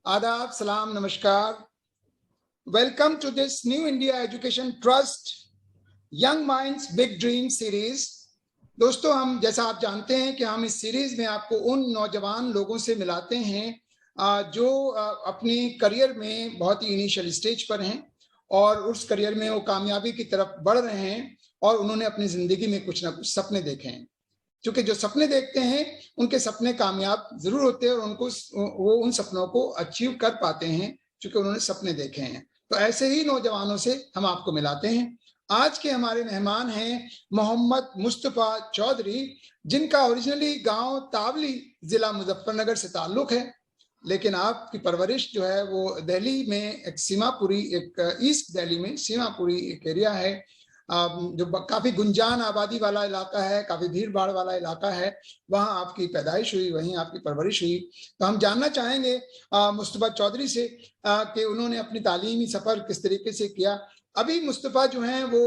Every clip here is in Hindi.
आदाब, सलाम, नमस्कार। Welcome to this new India education trust young minds big dream series. दोस्तों, हम जैसा आप जानते हैं कि हम इस सीरीज में आपको उन नौजवान लोगों से मिलाते हैं जो अपनी करियर में बहुत ही इनिशियल स्टेज पर हैं और उस करियर में वो कामयाबी की तरफ बढ़ रहे हैं और उन्होंने अपनी जिंदगी में कुछ ना कुछ सपने देखे हैं। क्योंकि जो सपने देखते हैं उनके सपने कामयाब जरूर होते हैं और वो उन सपनों को अचीव कर पाते हैं क्योंकि उन्होंने सपने देखे हैं। तो ऐसे ही नौजवानों से हम आपको मिलाते हैं। आज के हमारे मेहमान हैं मोहम्मद मुस्तफा चौधरी, जिनका ओरिजिनली गांव तावली, जिला मुजफ्फरनगर से ताल्लुक है, लेकिन आपकी परवरिश जो है वो दिल्ली में एक सीमापुरी, एक ईस्ट दिल्ली में सीमापुरी एक एरिया है जो काफी गुंजान आबादी वाला इलाका है, काफी भीड़ भाड़ वाला इलाका है। वहां आपकी पैदाइश हुई, वहीं आपकी परवरिश हुई। तो हम जानना चाहेंगे मुस्तफा चौधरी से कि उन्होंने अपनी तालीमी सफर किस तरीके से किया। अभी मुस्तफा जो हैं वो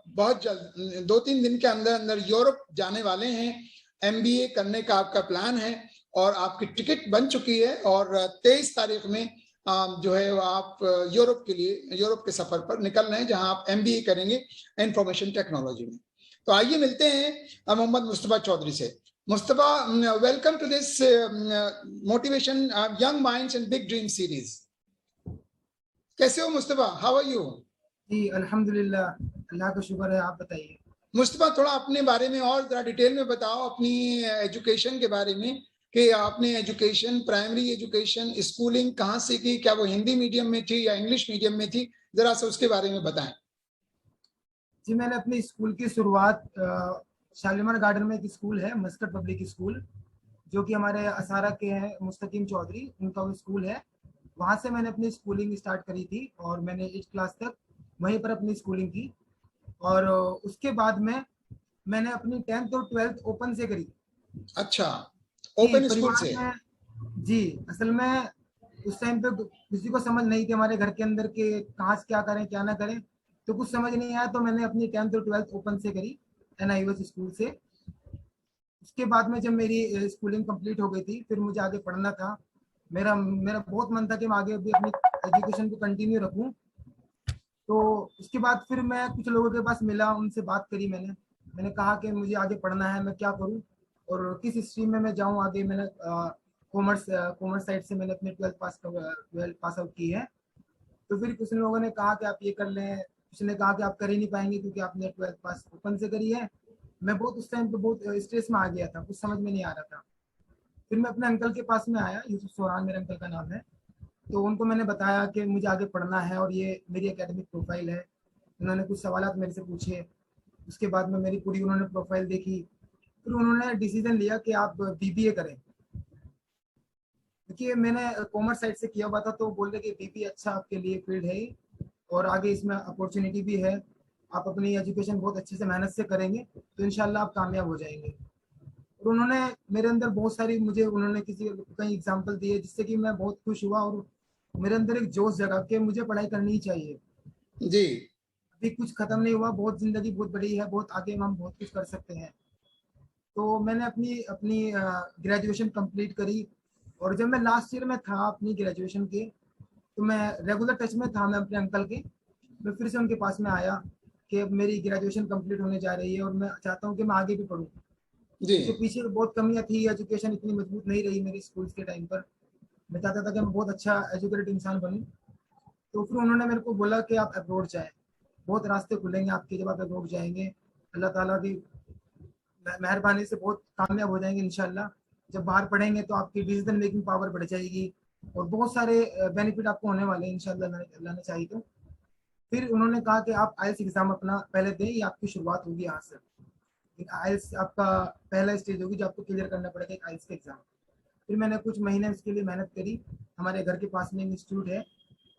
बहुत जल्द 2-3 दिन के अंदर अंदर यूरोप जाने वाले हैं। MBA करने का आपका प्लान है और आपकी टिकट बन चुकी है और 23 तारीख में जो है आप यूरोप के लिए, यूरोप के सफर पर निकल रहे हैं, जहां आप MBA करेंगे इंफॉर्मेशन टेक्नोलॉजी में। तो आइए मिलते हैं मोहम्मद मुस्तफा चौधरी से। Mustafa, welcome to this motivation young minds and big dream series. कैसे हो मुस्तफा? How are you? जी अल्हम्दुलिल्लाह, अल्लाह का शुक्र है। आप बताइए। मुस्तफा, थोड़ा अपने बारे में और जरा डिटेल में बताओ, अपनी एजुकेशन के बारे में, कि आपने एजुकेशन, प्राइमरी एजुकेशन, स्कूलिंग कहाँ से की? क्या वो हिंदी मीडियम में थी या इंग्लिश मीडियम में थी? जरा सा उसके बारे में बताएं। जी, मैंने अपनी स्कूल की शुरुआत शालीमार गार्डन में एक स्कूल है, मस्कट पब्लिक स्कूल, जो कि हमारे असारा के हैं, मुस्तकीम चौधरी, उनका वो स्कूल है। वहाँ से मैंने अपनी स्कूलिंग स्टार्ट करी थी और मैंने 8th क्लास तक वहीं पर अपनी स्कूलिंग की। और उसके बाद में मैंने अपनी 10th और 12th ओपन से करी। अच्छा, ओपन स्कूल से? जी, असल में उस टाइम पे किसी को समझ नहीं थी हमारे घर के अंदर के कहाँ से क्या करें क्या ना करें, तो कुछ समझ नहीं आया, तो मैंने अपनी 10th और 12th ओपन से करी, NIOS स्कूल से। उसके बाद में जब मेरी स्कूलिंग कंप्लीट हो गई थी, फिर मुझे आगे पढ़ना था। मेरा मेरा बहुत मन था कि मैं आगे भी अपनी एजुकेशन को कंटिन्यू रखूं। तो उसके बाद फिर मैं कुछ लोगों के पास मिला, उनसे बात करी। मैंने कहा कि मुझे आगे पढ़ना है, मैं क्या करूं और किस स्ट्रीम में मैं जाऊं आगे। मैंने कॉमर्स साइड से मैंने अपने 12th पास आउट की है। तो फिर कुछ लोगों ने कहा कि आप ये कर लें, कुछ ने कहा कि आप कर ही नहीं पाएंगे क्योंकि आपने 12th पास ओपन से करी है। मैं बहुत उस टाइम पे बहुत स्ट्रेस में आ गया था, कुछ समझ में नहीं आ रहा था। फिर मैं अपने अंकल के पास में आया, यूसुफ सोहान मेरे अंकल का नाम है। तो उनको मैंने बताया कि मुझे आगे पढ़ना है और ये मेरी एकेडमिक प्रोफाइल है। उन्होंने कुछ सवालात मेरे से पूछे। उसके बाद में मेरी पूरी उन्होंने प्रोफाइल देखी। फिर उन्होंने डिसीजन लिया कि आप BBA करें, क्योंकि मैंने कॉमर्स साइड से किया हुआ था। तो बोल रहे कि BBA अच्छा आपके लिए फील्ड है और आगे इसमें अपॉर्चुनिटी भी है। आप अपनी एजुकेशन बहुत अच्छे से मेहनत से करेंगे तो इंशाल्लाह आप कामयाब हो जाएंगे। और उन्होंने मेरे अंदर बहुत सारी उन्होंने कई एग्जाम्पल दिए, जिससे कि मैं बहुत खुश हुआ और मेरे अंदर एक जोश जगा कि मुझे पढ़ाई करनी ही चाहिए। जी। अभी कुछ खत्म नहीं हुआ, बहुत जिंदगी बहुत बड़ी है, बहुत आगे हम बहुत कुछ कर सकते हैं। तो मैंने अपनी अपनी ग्रेजुएशन कंप्लीट करी। और जब मैं लास्ट ईयर में था अपनी ग्रेजुएशन के, तो मैं रेगुलर टच में था मैं अपने अंकल के। मैं फिर से उनके पास में आया कि अब मेरी ग्रेजुएशन कंप्लीट होने जा रही है और मैं चाहता हूँ कि मैं आगे भी पढूं, क्योंकि पीछे बहुत कमियां थी, एजुकेशन इतनी मजबूत नहीं रही मेरी स्कूल के टाइम पर। मैं चाहता था कि मैं बहुत अच्छा एजुकेटेड इंसान बनूं। तो फिर उन्होंने मेरे को बोला कि आप अब्रॉड जाएं, बहुत रास्ते खुलेंगे आपके जब आप अब्रॉड जाएंगे। अल्लाह ताला की मेहरबानी से बहुत कामयाब हो जाएंगे इंशाल्लाह। जब बाहर पढ़ेंगे तो आपकी डिसीजन मेकिंग पावर बढ़ जाएगी और बहुत सारे बेनिफिट आपको होने वाले हैं इंशाल्लाह, अल्लाह ने चाहे तो। फिर उन्होंने कहा कि आप IELTS एग्जाम अपना पहले दें, ये आपकी शुरुआत होगी यहाँ से। IELTS आपका पहला स्टेज होगी जो आपको क्लियर करना पड़ेगा, एक IELTS का एग्जाम। फिर मैंने कुछ महीने उसके लिए मेहनत करी। हमारे घर के पास में एक इंस्टीट्यूट है,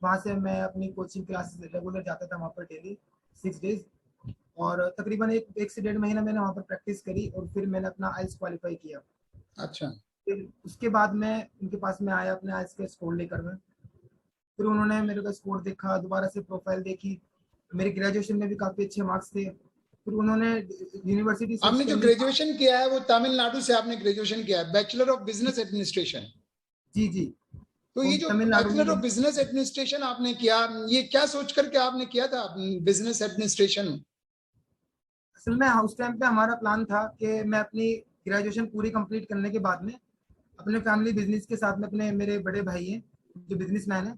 वहाँ से मैं अपनी कोचिंग क्लासेस रेगुलर जाता था वहाँ पर डेली 6 डेज। और तकरीबन एक से 1.5 महीना मैंने वहाँ पर प्रैक्टिस करी और फिर मैंने अपना IELTS क्वालिफाई किया। अच्छा। फिर उसके बाद मैं उनके पास में आया अपने IELTS का स्कोर लेकर मैं। फिर उन्होंने मेरे का स्कोर देखा, दोबारा से प्रोफाइल देखी, मेरी ग्रेजुएशन में भी काफ़ी अच्छे मार्क्स थे। फिर उन्होंने यूनिवर्सिटी आपने जो ग्रेजुएशन किया है वो तमिलनाडु से आपने ग्रेजुएशन किया है, बैचलर ऑफ बिजनेस एडमिनिस्ट्रेशन? जी जी। तो ये जो तमिलनाडु बैचलर ऑफ में। बिजनेस एडमिनिस्ट्रेशन आपने किया, ये क्या सोच करके आपने किया था बिजनेस एडमिनिस्ट्रेशन? असल में उस टाइम पे हमारा प्लान था कि मैं अपनी ग्रेजुएशन पूरी कंप्लीट करने के बाद में अपने फैमिली बिजनेस के साथ में, अपने मेरे बड़े भाई हैं जो बिजनेसमैन हैं,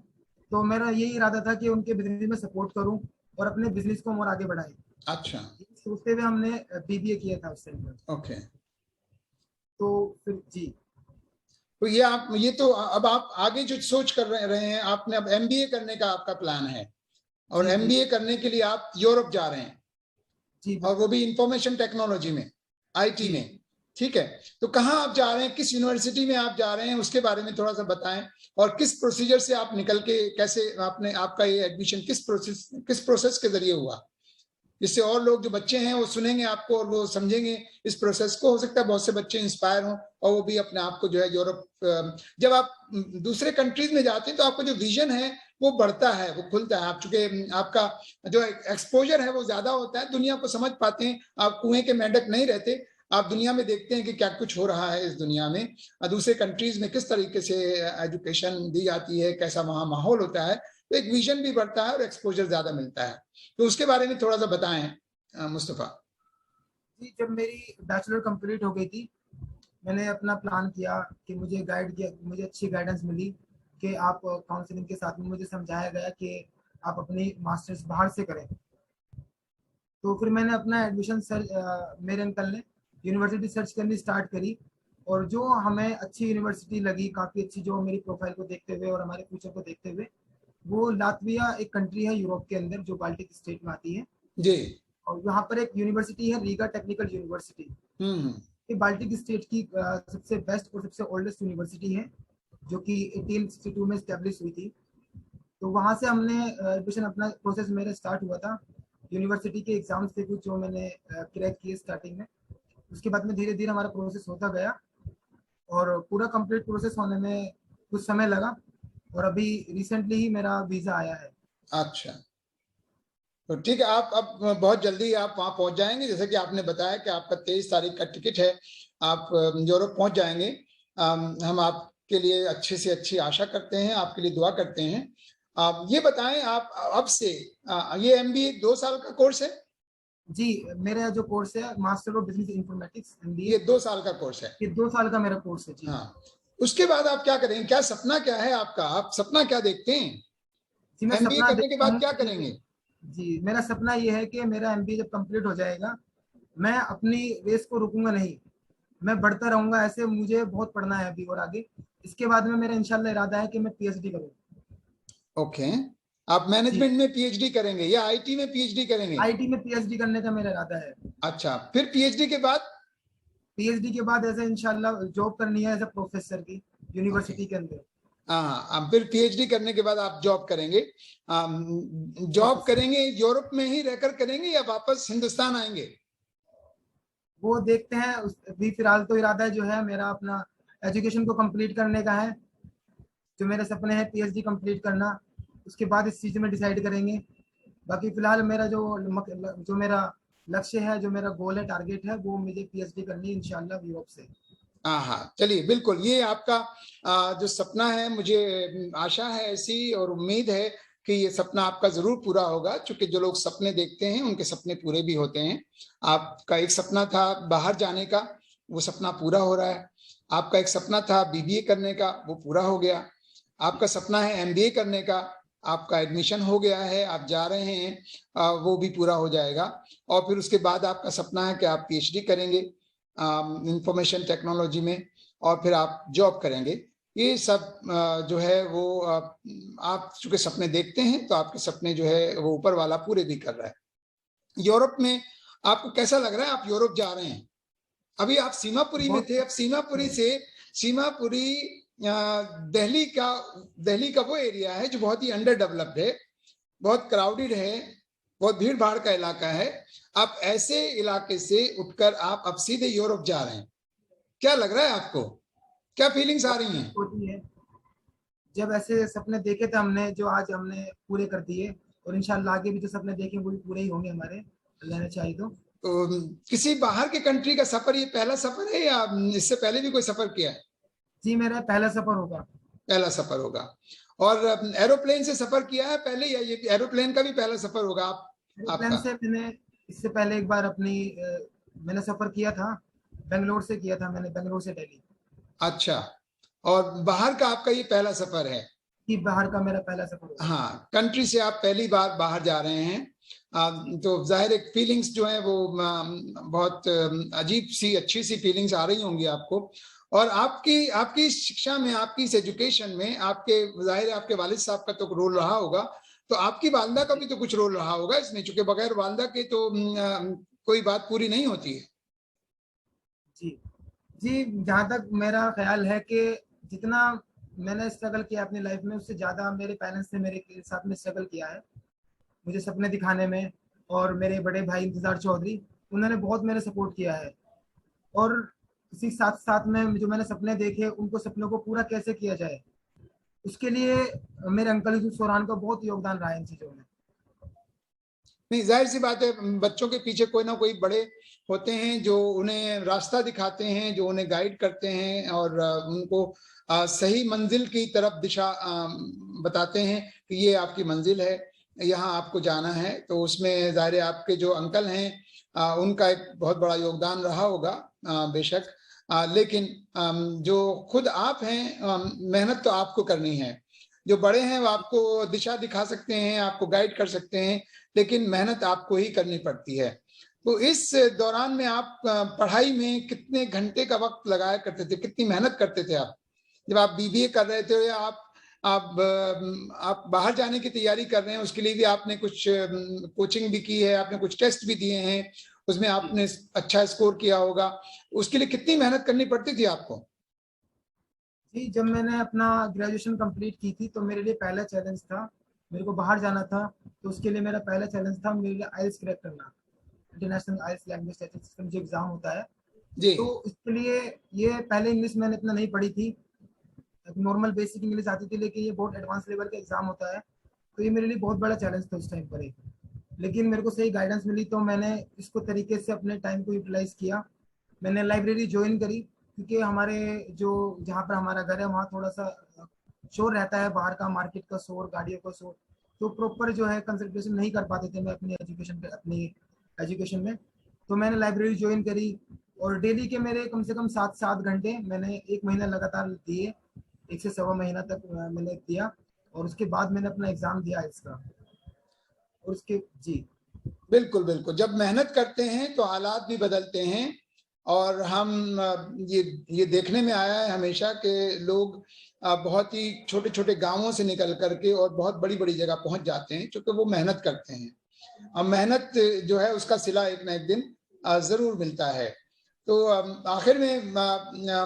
तो मेरा यही इरादा था कि उनके बिजनेस में सपोर्ट करूं और अपने बिजनेस को और आगे बढ़ाएं। अच्छा, सोचते हुए हमने बीबीए किया था उस टाइम पर। ओके। तो फिर जी तो ये आप, ये तो अब आप आगे जो सोच कर रहे हैं, आपने अब एमबीए करने का आपका प्लान है, और जी एमबीए करने के लिए आप यूरोप जा रहे हैं, जी और वो भी इंफॉर्मेशन टेक्नोलॉजी में, आईटी जी। में। ठीक है, तो कहाँ आप जा रहे हैं, किस यूनिवर्सिटी में आप जा रहे हैं, उसके बारे में थोड़ा सा बताएं। और किस प्रोसीजर से आप निकल के, कैसे आपने, आपका ये एडमिशन किस प्रोसेस के जरिए हुआ, जिससे और लोग जो बच्चे हैं वो सुनेंगे आपको और वो समझेंगे इस प्रोसेस को। हो सकता है बहुत से बच्चे इंस्पायर हों और वो भी अपने आप को जो है यूरोप, जब आप दूसरे कंट्रीज में जाते हैं तो आपका जो विजन है वो बढ़ता है, वो खुलता है। आप चूंकि आपका जो एक्सपोजर है वो ज्यादा होता है, दुनिया को समझ पाते हैं, आप कुएं के मेंढक नहीं रहते, आप दुनिया में देखते हैं कि क्या कुछ हो रहा है इस दुनिया में, दूसरे कंट्रीज में किस तरीके से एजुकेशन दी जाती है, कैसा वहां माहौल होता है, तो एक विजन भी बढ़ता है और एक्सपोजर ज्यादा मिलता है। तो उसके बारे में थोड़ा सा बताएं मुस्तफा। जी, जब मेरी बैचलर कंप्लीट हो गई थी, मैंने अपना प्लान किया कि मुझे गाइड किया, मुझे अच्छी गाइडेंस मिली कि आप काउंसलिंग के साथ में मुझे समझाया गया कि आप अपनी मास्टर्स बाहर से करें। तो फिर मैंने अपना एडमिशन मेरे अंकल ने यूनिवर्सिटी सर्च करनी स्टार्ट करी, और जो हमें अच्छी यूनिवर्सिटी लगी, काफ़ी अच्छी, जो मेरी प्रोफाइल को देखते हुए और हमारे फ्यूचर को देखते हुए, वो लातविया एक कंट्री है यूरोप के अंदर जो बाल्टिक स्टेट में आती है, जी। और यहाँ पर एक यूनिवर्सिटी है रीगा टेक्निकल यूनिवर्सिटी। हम्म। ये बाल्टिक स्टेट की सबसे बेस्ट और सबसे ओल्डेस्ट यूनिवर्सिटी है, जो कि 1862 में स्टैब्लिश हुई थी। तो वहाँ से हमने एडमिशन, अपना प्रोसेस मेरा स्टार्ट हुआ था। यूनिवर्सिटी के एग्जाम्स थे कुछ जो मैंने क्रैक किए स्टार्टिंग में। उसके बाद में धीरे धीरे हमारा प्रोसेस होता गया, और पूरा कंप्लीट प्रोसेस होने में कुछ समय लगा, और अभी रिसेंटली ही मेरा वीज़ा आया है। अच्छा, तो ठीक है, आप अब बहुत जल्दी आप वहां पहुंच जाएंगे, जैसे कि आपने बताया कि आपका 23 तारीख का टिकट है, आप यूरोप पहुंच जाएंगे। हम आपके लिए अच्छे से अच्छी आशा करते हैं, आपके लिए दुआ करते हैं। आप ये बताएं, आप अब से ये एमबीए 2 साल का कोर्स है? जी, मेरा जो कोर्स है मास्टर ऑफ बिजनेस इंफॉर्मेटिक्स ये एमबीए, 2 साल का कोर्स है? ये 2 साल का मेरा कोर्स है जी। हाँ, उसके बाद आप क्या करेंगे, क्या सपना क्या है आपका, आप सपना क्या देखते हैं, जी, मैं एमबीए सपना करने के देखता बाद हूँ क्या कि, करेंगे? जी मेरा सपना ये है कि मेरा एमबीए जब कंप्लीट हो जाएगा, मैं अपनी रेस को रुकूंगा नहीं, मैं बढ़ता रहूंगा। ऐसे मुझे बहुत पढ़ना है अभी और आगे। इसके बाद में मेरा इंशाल्लाह इरादा है कि मैं पीएचडी करूँ। ओके, आप जी, मैनेजमेंट में पीएचडी करेंगे या आईटी में पीएचडी करेंगे? आईटी में पीएचडी करने का मेरा इरादा है। अच्छा, फिर पीएचडी के बाद? पीएचडी के बाद ऐसे इंशाल्लाह जॉब करनी है एज अ प्रोफेसर की ओके, यूनिवर्सिटी के अंदर। हाँ, अब फिर पीएचडी करने के बाद आप जॉब करेंगे। जॉब प्रोफेसर, करेंगे यूरोप में ही रहकर करेंगे या वापस हिंदुस्तान आएंगे? वो देखते हैं। अभी फिलहाल तो इरादा जो है मेरा अपना एजुकेशन को कंप्लीट करने का है, जो मेरे सपने हैं पीएचडी कंप्लीट करना। उसके बाद इस चीज़ में डिसाइड करेंगे। बाकी फिलहाल मेरा जो मेरा लक्ष्य है, जो मेरा गोल है, टारगेट है, वो मुझे पीएचडी करनी है इंशाल्लाह यूरोप से। हाँ हाँ, चलिए, बिल्कुल, ये आपका जो सपना है, मुझे आशा है ऐसी और उम्मीद है कि ये सपना आपका जरूर पूरा होगा, क्योंकि जो लोग सपने देखते हैं उनके सपने पूरे भी होते हैं। आपका एक सपना था बाहर जाने का, वो सपना पूरा हो रहा है। आपका एक सपना था बीबीए करने का, वो पूरा हो गया। आपका सपना है एमबीए करने का, आपका एडमिशन हो गया है, आप जा रहे हैं, वो भी पूरा हो जाएगा। और फिर उसके बाद आपका सपना है कि आप पीएचडी करेंगे इंफॉर्मेशन टेक्नोलॉजी में, और फिर आप जॉब करेंगे। ये सब जो है वो आप चूंकि सपने देखते हैं तो आपके सपने जो है वो ऊपर वाला पूरे भी कर रहा है। यूरोप में आपको कैसा लग रहा है, आप यूरोप जा रहे हैं? अभी आप सीमापुरी में थे, अब सीमापुरी से, सीमापुरी दिल्ली का वो एरिया है जो बहुत ही अंडर डेवलप्ड है, बहुत क्राउडेड है, बहुत भीड़ भाड़ का इलाका है। आप ऐसे इलाके से उठकर आप अब सीधे यूरोप जा रहे हैं, क्या लग रहा है आपको, क्या फीलिंग्स आ रही हैं? होती है, जब ऐसे सपने देखे थे हमने, जो आज हमने पूरे कर दिए, और इंशाल्लाह आगे भी जो सपने देखे वो भी पूरे ही होंगे हमारे, अल्लाह ने चाहे तो। तो किसी बाहर के कंट्री का सफर ये पहला सफर है या इससे पहले भी कोई सफर किया है? जी, मेरा पहला सफर होगा। पहला सफर होगा। और एरोप्लेन से सफर किया है पहले, या ये एरोप्लेन का भी पहला सफर होगा एरोप्लेन आपका? से मैंने इससे पहले एक बार मैंने सफर किया था, बेंगलोर से किया था मैंने, बेंगलोर से दिल्ली। अच्छा, और बाहर का आपका ये पहला सफर है? कि बाहर का मेरा पहला सफर होगा। हाँ, कंट्री से आप पहली बार बाहर जा रहे हैं, तो जाहिर एक फीलिंग्स जो है वो बहुत अजीब सी अच्छी सी फीलिंग्स आ रही होंगी आपको। और आपकी आपकी इस शिक्षा में, आपकी इस एजुकेशन में, आपके जाहिर है आपके वालिद साहब का तो रोल रहा होगा, तो आपकी वालदा का भी तो कुछ रोल रहा होगा इसमें, चूंकि बगैर वालदा के तो कोई बात पूरी नहीं होती है। जी जी, जहाँ तक मेरा ख्याल है कि जितना मैंने स्ट्रगल किया अपनी लाइफ में, उससे ज़्यादा मेरे पेरेंट्स ने मेरे साथ में स्ट्रगल किया है, मुझे सपने दिखाने में। और मेरे बड़े भाई इंतजार चौधरी, उन्होंने बहुत मेरे सपोर्ट किया है। और इसी साथ साथ में जो मैंने सपने देखे, उनको सपनों को पूरा कैसे किया जाए, उसके लिए मेरे अंकल यूसुफ सोरान का बहुत योगदान रहा है इन चीज़ों में। नहीं, जाहिर सी बात है, बच्चों के पीछे कोई ना कोई बड़े होते हैं जो उन्हें रास्ता दिखाते हैं, जो उन्हें गाइड करते हैं और उनको सही मंजिल की तरफ दिशा बताते हैं कि ये आपकी मंजिल है, यहाँ आपको जाना है। तो उसमें जाहिर है आपके जो अंकल हैं उनका एक बहुत बड़ा योगदान रहा होगा बेशक। लेकिन जो खुद आप हैं, मेहनत तो आपको करनी है। जो बड़े हैं वो आपको दिशा दिखा सकते हैं, आपको गाइड कर सकते हैं, लेकिन मेहनत आपको ही करनी पड़ती है। तो इस दौरान में आप पढ़ाई में कितने घंटे का वक्त लगाया करते थे, कितनी मेहनत करते थे आप, जब आप बीबीए कर रहे थे, या आप बाहर जाने की तैयारी कर रहे हैं, उसके लिए भी आपने कुछ कोचिंग भी की है, आपने कुछ टेस्ट भी दिए हैं, उसमें आपने अच्छा स्कोर किया होगा, उसके लिए कितनी मेहनत करनी पड़ती थी आपको? जी, जब मैंने अपना ग्रेजुएशन कंप्लीट की थी, तो मेरे लिए पहला चैलेंज था, मेरे को बाहर जाना था। तो उसके लिए मेरा पहला चैलेंज था मेरे लिए आइल्स क्रैक करना, इंटरनेशनल आइल्स लैंग्वेज टेस्टिंग सिस्टम जो एग्जाम होता है। जी। तो इसके लिए ये पहले इंग्लिश मैंने इतना नहीं पढ़ी थी, नॉर्मल बेसिक इंग्लिश आती थी, लेकिन ये बहुत एडवांस लेवल का एग्जाम होता है। तो ये मेरे लिए बहुत बड़ा चैलेंज था उस टाइम पर ही। लेकिन मेरे को सही गाइडेंस मिली, तो मैंने इसको तरीके से अपने टाइम को यूटिलाइज किया। मैंने लाइब्रेरी ज्वाइन करी, क्योंकि हमारे जो जहाँ पर हमारा घर है वहाँ थोड़ा सा शोर रहता है, बाहर का मार्केट का शोर, गाड़ियों का शोर, तो प्रॉपर जो है कंसंट्रेशन नहीं कर पाते थे मैं अपनी एजुकेशन में। तो मैंने लाइब्रेरी ज्वाइन करी, और डेली के मेरे कम से कम 7 घंटे मैंने 1 महीना लगातार दिए, 1 से सवा महीना तक मैंने दिया। और उसके बाद मैंने अपना एग्जाम दिया इसका। और उसके जी बिल्कुल बिल्कुल, जब मेहनत करते हैं तो हालात भी बदलते हैं। और हम ये देखने में आया है हमेशा कि लोग बहुत ही छोटे छोटे गांवों से निकल करके और बहुत बड़ी बड़ी जगह पहुंच जाते हैं, क्योंकि वो मेहनत करते हैं। अब मेहनत जो है उसका सिला एक ना एक दिन जरूर मिलता है। तो आखिर में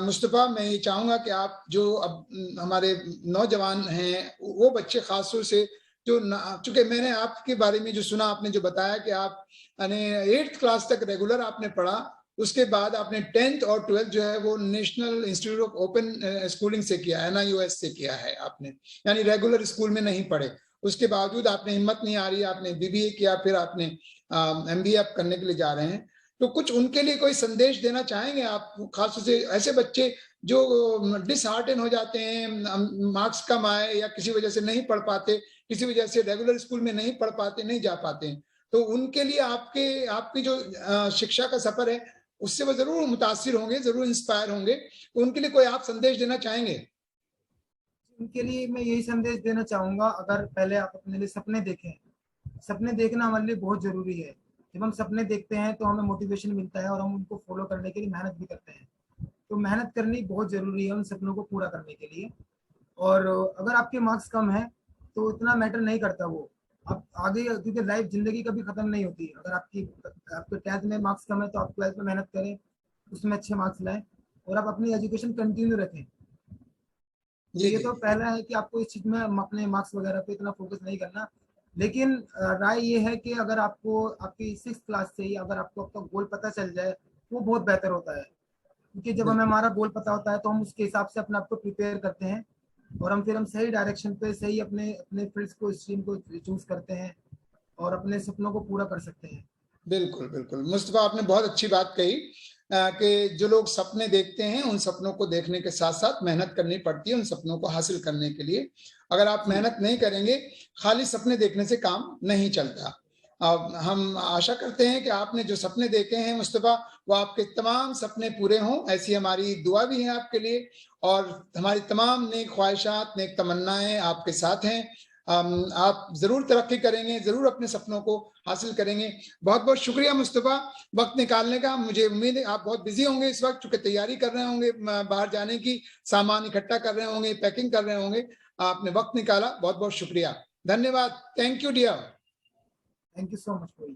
मुस्तफ़ा, मैं ये चाहूंगा कि आप जो अब हमारे नौजवान हैं, वो बच्चे खास तौर से जो चूंकि मैंने आपके बारे में जो सुना, आपने जो बताया कि आपने 8th क्लास तक रेगुलर आपने पढ़ा, उसके बाद आपने 10th और 12th जो है वो national institute of open schooling से किया है, NIOS से किया है आपने, यानी रेगुलर स्कूल में नहीं पढ़े। उसके बावजूद आपने हिम्मत नहीं आ रही, आपने बीबीए किया, फिर आपने MBA आप करने के लिए जा रहे हैं। तो कुछ उनके लिए कोई संदेश देना चाहेंगे आप, खासतौर से ऐसे बच्चे जो डिसहार्टन हो जाते हैं, मार्क्स कम आए या किसी वजह से नहीं पढ़ पाते, किसी वजह से रेगुलर स्कूल में नहीं पढ़ पाते, नहीं जा पाते हैं, तो उनके लिए आपकी जो शिक्षा का सफर है उससे वो जरूर मुतासिर होंगे, जरूर इंस्पायर होंगे, तो उनके लिए कोई आप संदेश देना चाहेंगे? उनके लिए मैं यही संदेश देना चाहूंगा, अगर पहले आप अपने लिए सपने देखें। सपने देखना हमारे लिए बहुत जरूरी है। जब हम सपने देखते हैं तो हमें मोटिवेशन मिलता है, और हम उनको फॉलो करने के लिए मेहनत भी करते हैं। तो मेहनत करनी बहुत जरूरी है उन सपनों को पूरा करने के लिए। और अगर आपके मार्क्स कम है तो इतना मैटर नहीं करता वो, आप आगे, क्योंकि लाइफ जिंदगी कभी खत्म नहीं होती। अगर आपके 10th में मार्क्स कम है तो आप 12th में मेहनत करें, उसमें अच्छे मार्क्स लाएं, और आप अपनी एजुकेशन कंटिन्यू रखें। तो जी ये जी। तो पहला है कि आपको इस चीज में अपने मार्क्स वगैरह पे इतना फोकस नहीं करना। लेकिन राय ये है कि अगर आपको आपकी 6th क्लास से ही अगर आपको आपका गोल पता चल जाए, वो बहुत बेहतर होता है। क्योंकि जब हमें हमारा गोल पता होता है तो हम उसके हिसाब से अपने आप को प्रिपेयर करते हैं, और हम सही डायरेक्शन पे सही अपने अपने फील्ड्स को, स्ट्रीम को चूज करते हैं, और अपने सपनों को पूरा कर सकते हैं। बिल्कुल बिल्कुल मुस्तफा, आपने बहुत अच्छी बात कही। कि जो लोग सपने देखते हैं उन सपनों को देखने के साथ साथ मेहनत करनी पड़ती है उन सपनों को हासिल करने के लिए। अगर आप मेहनत नहीं करेंगे, खाली सपने देखने से काम नहीं चलता। अब हम आशा करते हैं कि आपने जो सपने देखे हैं मुस्तफा, वो आपके तमाम सपने पूरे हों, ऐसी हमारी दुआ भी है आपके लिए, और हमारी तमाम नेक ख्वाहिशात, नेक तमन्नाएं आपके साथ हैं। आप जरूर तरक्की करेंगे, जरूर अपने सपनों को हासिल करेंगे। बहुत बहुत शुक्रिया मुस्तफा वक्त निकालने का। मुझे उम्मीद है आप बहुत बिजी होंगे इस वक्त, चूंकि तैयारी कर रहे होंगे बाहर जाने की, सामान इकट्ठा कर रहे होंगे, पैकिंग कर रहे होंगे। आपने वक्त निकाला, बहुत बहुत शुक्रिया, धन्यवाद। Thank you dear. Thank you so much for you.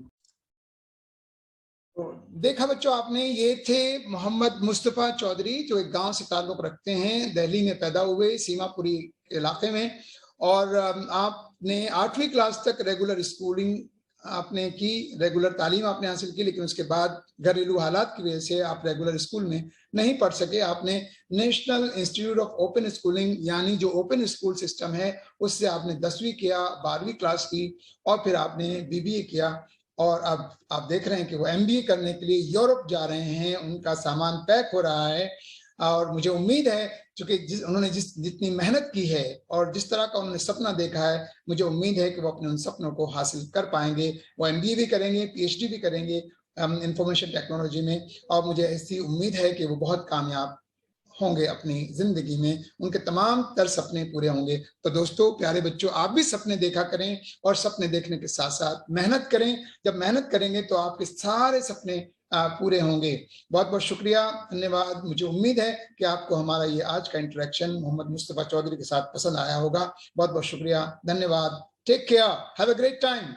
तो देखा बच्चों आपने, ये थे मोहम्मद मुस्तफा चौधरी, जो एक गांव से ताल्लुक रखते हैं, दिल्ली में पैदा हुए, सीमापुरी इलाके में। और आपने 8वीं क्लास तक रेगुलर स्कूलिंग आपने की, रेगुलर तालीम आपने हासिल की, लेकिन उसके बाद घरेलू हालात की वजह से आप रेगुलर स्कूल में नहीं पढ़ सके। आपने national institute of open schooling, यानी जो ओपन स्कूल सिस्टम है, उससे आपने 10वीं किया, 12वीं क्लास की, और फिर आपने बीबीए किया। और अब आप देख रहे हैं कि वो एमबीए करने के लिए यूरोप जा रहे हैं, उनका सामान पैक हो रहा है। और मुझे उम्मीद है, क्योंकि उन्होंने जितनी मेहनत की है और जिस तरह का उन्होंने सपना देखा है, मुझे उम्मीद है कि वो अपने उन सपनों को हासिल कर पाएंगे। वो एमबीए भी करेंगे, पीएचडी भी करेंगे इंफॉर्मेशन टेक्नोलॉजी में, और मुझे ऐसी उम्मीद है कि वो बहुत कामयाब होंगे अपनी जिंदगी में, उनके तमाम तर सपने पूरे होंगे। तो दोस्तों, प्यारे बच्चों, आप भी सपने देखा करें, और सपने देखने के साथ साथ मेहनत करें। जब मेहनत करेंगे तो आपके सारे सपने पूरे होंगे। बहुत बहुत शुक्रिया, धन्यवाद। मुझे उम्मीद है कि आपको हमारा ये आज का इंटरेक्शन मोहम्मद मुस्तफा चौधरी के साथ पसंद आया होगा। बहुत बहुत शुक्रिया, धन्यवाद। Take care, have a great time.